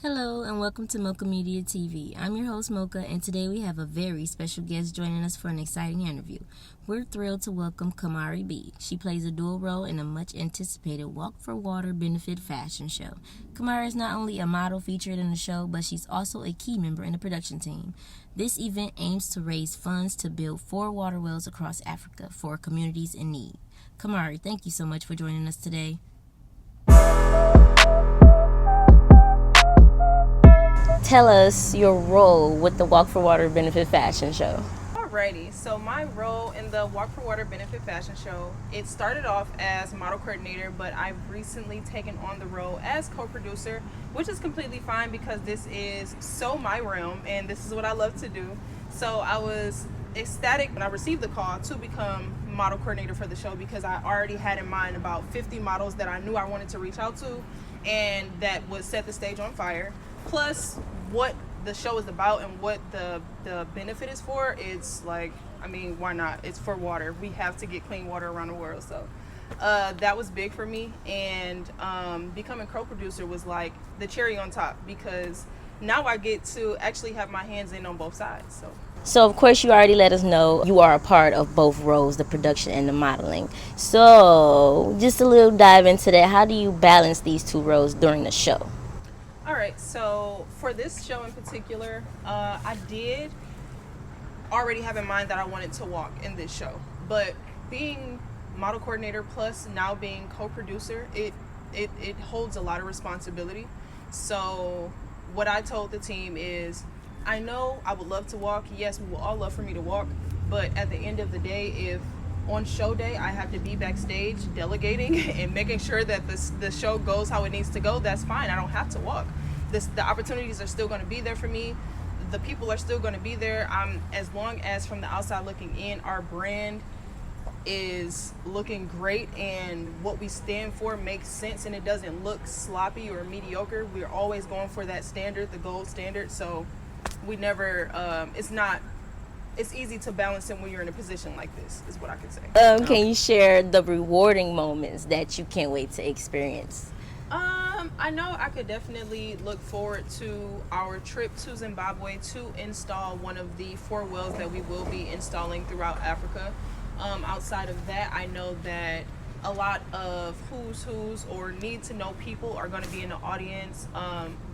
Hello and welcome to Mocha Media TV. I'm your host Mocha, and today we have a very special guest joining us for an exciting interview. We're thrilled to welcome Camarri B. She plays a dual role in a much anticipated Walk for Water benefit fashion show. Camarri is not only a model featured in the show, but she's also a key member in the production team. This event aims to raise funds to build 4 water wells across Africa for communities in need. Camarri, thank you so much for joining us today. Tell us your role with the Walk for Water Benefit Fashion Show. Alrighty, so my role in the Walk for Water Benefit Fashion Show, it started off as model coordinator, but I've recently taken on the role as co-producer, which is completely fine because this is so my realm and this is what I love to do. So I was ecstatic when I received the call to become model coordinator for the show because I already had in mind about 50 models that I knew I wanted to reach out to and that would set the stage on fire. Plus what the show is about and what the benefit is for, it's like, I mean, why not? It's for water. We have to get clean water around the world. So that was big for me. And becoming co-producer was like the cherry on top because now I get to actually have my hands in on both sides. So of course you already let us know you are a part of both roles, the production and the modeling. So just a little dive into that. How do you balance these two roles during the show? All right, so for this show in particular, I did already have in mind that I wanted to walk in this show. But being model coordinator plus now being co-producer, it holds a lot of responsibility. So what I told the team is, I know I would love to walk. Yes, we will all love for me to walk. But at the end of the day, if on show day I have to be backstage delegating and making sure that the show goes how it needs to go, that's fine. I don't have to walk. The opportunities are still going to be there for me. The people are still going to be there. As long as from the outside looking in, our brand is looking great and what we stand for makes sense and it doesn't look sloppy or mediocre. We're always going for that standard, the gold standard. So we never, it's easy to balance it when you're in a position like this, is what I could say. Can you share the rewarding moments that you can't wait to experience? I know I could definitely look forward to our trip to Zimbabwe to install one of the 4 wells that we will be installing throughout Africa. Outside of that, I know that a lot of who's or need to know people are going to be in the audience.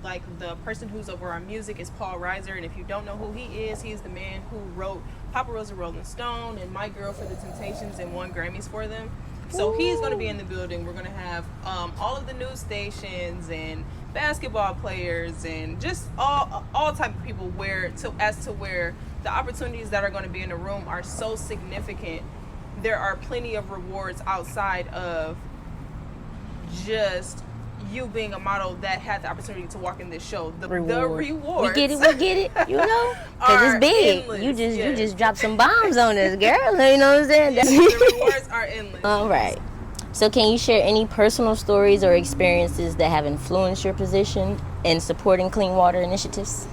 Like the person who's over our music is Paul Reiser, and if you don't know who he is, he's the man who wrote Papa Rosa Rolling Stone and My Girl for the Temptations and won Grammys for them. So he's going to be in the building. We're going to have all of the news stations and basketball players and just all type of people where the opportunities that are going to be in the room are so significant. There are plenty of rewards outside of just you being a model that had the opportunity to walk in this show. The rewards. We get it, you know? Because it's big. Endless, You just dropped some bombs on us, girl. You know what I'm saying? Yes, the rewards are endless. All right. So can you share any personal stories or experiences that have influenced your position in supporting clean water initiatives?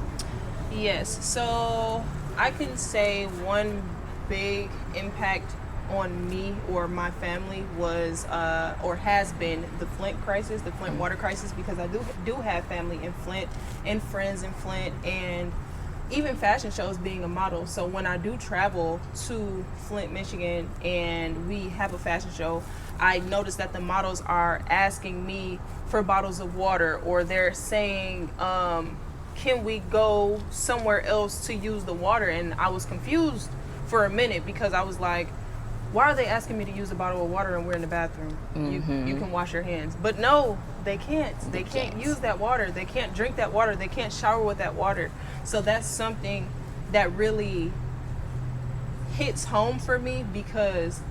Yes. So I can say one big impact on me or my family was or has been the Flint crisis, the Flint water crisis, because I do have family in Flint and friends in Flint and even fashion shows being a model. So when I do travel to Flint, Michigan and we have a fashion show, I notice that the models are asking me for bottles of water, or they're saying, can we go somewhere else to use the water? And I was confused for a minute because I was like, why are they asking me to use a bottle of water and we're in the bathroom? Mm-hmm. You can wash your hands. But no, they can't. They can't use that water. They can't drink that water. They can't shower with that water. So that's something that really hits home for me because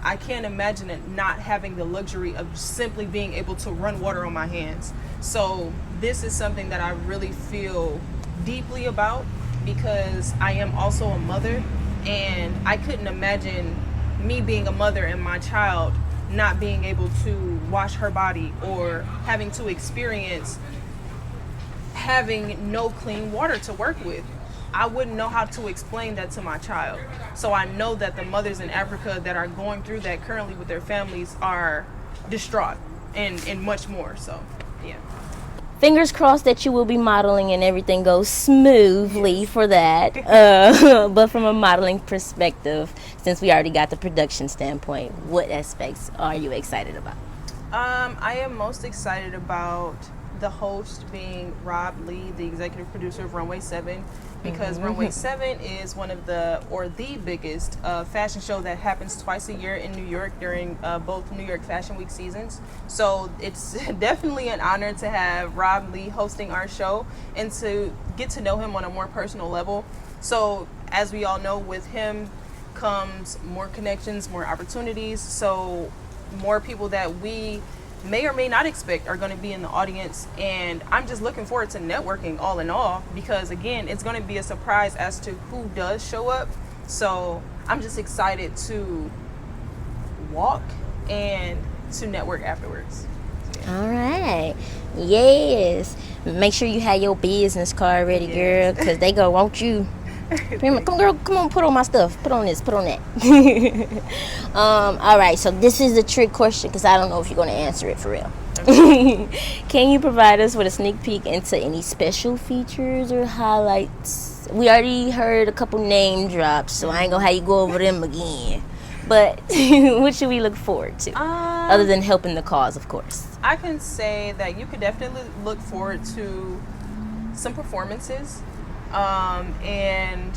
I can't imagine it not having the luxury of simply being able to run water on my hands. So this is something that I really feel deeply about because I am also a mother and I couldn't imagine me being a mother and my child not being able to wash her body or having to experience having no clean water to work with. I wouldn't know how to explain that to my child. So I know that the mothers in Africa that are going through that currently with their families are distraught and much more. So, yeah. fingers crossed that you will be modeling and everything goes smoothly for that. But from a modeling perspective, since we already got the production standpoint, what aspects are you excited about? I am most excited about the host being Rob Lee, the executive producer of Runway 7, because Runway 7 is one of the biggest fashion show that happens twice a year in New York during both New York Fashion Week seasons. So it's definitely an honor to have Rob Lee hosting our show and to get to know him on a more personal level. So as we all know, with him comes more connections, more opportunities. So more people that we may or may not expect are going to be in the audience, and I'm just looking forward to networking all in all, because again, it's going to be a surprise as to who does show up. So I'm just excited to walk and to network afterwards. All right. Yes. Make sure you have your business card ready, girl, because they go want you. Come girl, come on, put on my stuff. Put on this, put on that. All right, so this is a trick question because I don't know if you're going to answer it for real. Okay. Can you provide us with a sneak peek into any special features or highlights? We already heard a couple name drops, so I ain't going to have you go over them again. But what should we look forward to? Other than helping the cause, of course. I can say that you could definitely look forward to some performances. And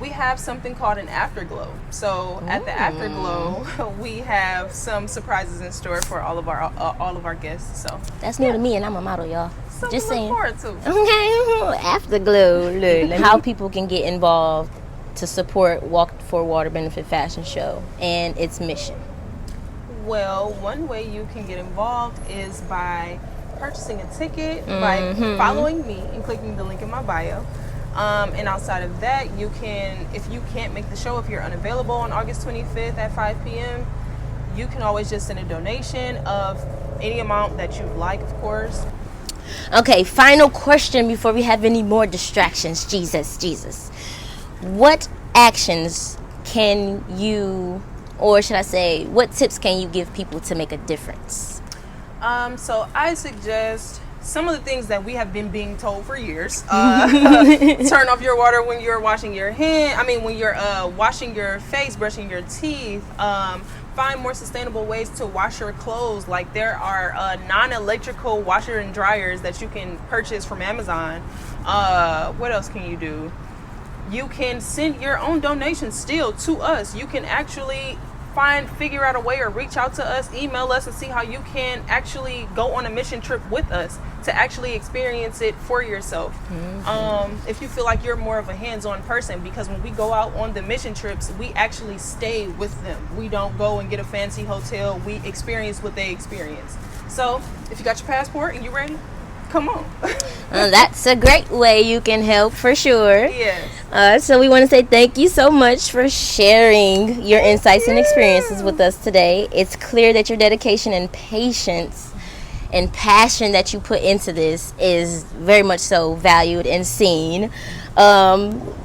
we have something called an afterglow. So at the afterglow, we have some surprises in store for all of our guests. So that's new to me, and I'm a model, y'all. Something just saying. To look forward to. Okay, afterglow. And how people can get involved to support Walk for Water Benefit Fashion Show and its mission. Well, one way you can get involved is by purchasing a ticket, by following me and clicking the link in my bio. And outside of that, you can, if you can't make the show, if you're unavailable on August 25th at 5 p.m., you can always just send a donation of any amount that you'd like, of course. Okay, final question before we have any more distractions. Jesus. What actions can you, or should I say, what tips can you give people to make a difference? So I suggest some of the things that we have been being told for years. Turn off your water when you're washing your when you're washing your face, brushing your teeth. Find more sustainable ways to wash your clothes. Like there are non-electrical washer and dryers that you can purchase from Amazon. What else can you do? You can send your own donations still to us. You can actually figure out a way or reach out to us, email us, and see how you can actually go on a mission trip with us to actually experience it for yourself. If you feel like you're more of a hands-on person, because when we go out on the mission trips, we actually stay with them. We don't go and get a fancy hotel. We experience what they experience. So if you got your passport and you're ready, come on. That's a great way you can help, for sure. Yes. So we want to say thank you so much for sharing your insights and experiences with us today. It's clear that your dedication and patience and passion that you put into this is very much so valued and seen.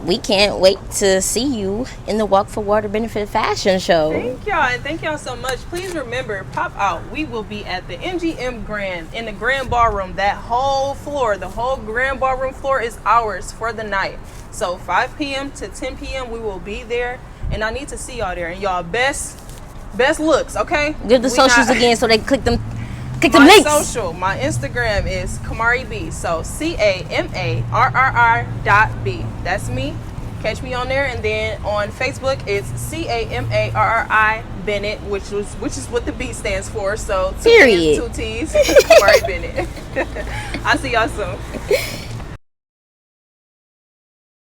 We can't wait to see you in the Walk for Water Benefit Fashion Show. Thank y'all, and thank y'all so much. Please remember, pop out. We will be at the MGM Grand in the Grand Ballroom. That whole floor, the whole Grand Ballroom floor is ours for the night. So 5 p.m. to 10 p.m. we will be there, and I need to see y'all there. And y'all best looks, okay? Give the socials again so they click them. My social, my Instagram is Camarri B. So CAMARRR.B. That's me. Catch me on there. And then on Facebook, it's CAMARRI Bennett, which is what the B stands for. So period. 2 T's, Camarri Bennett. I'll see y'all soon.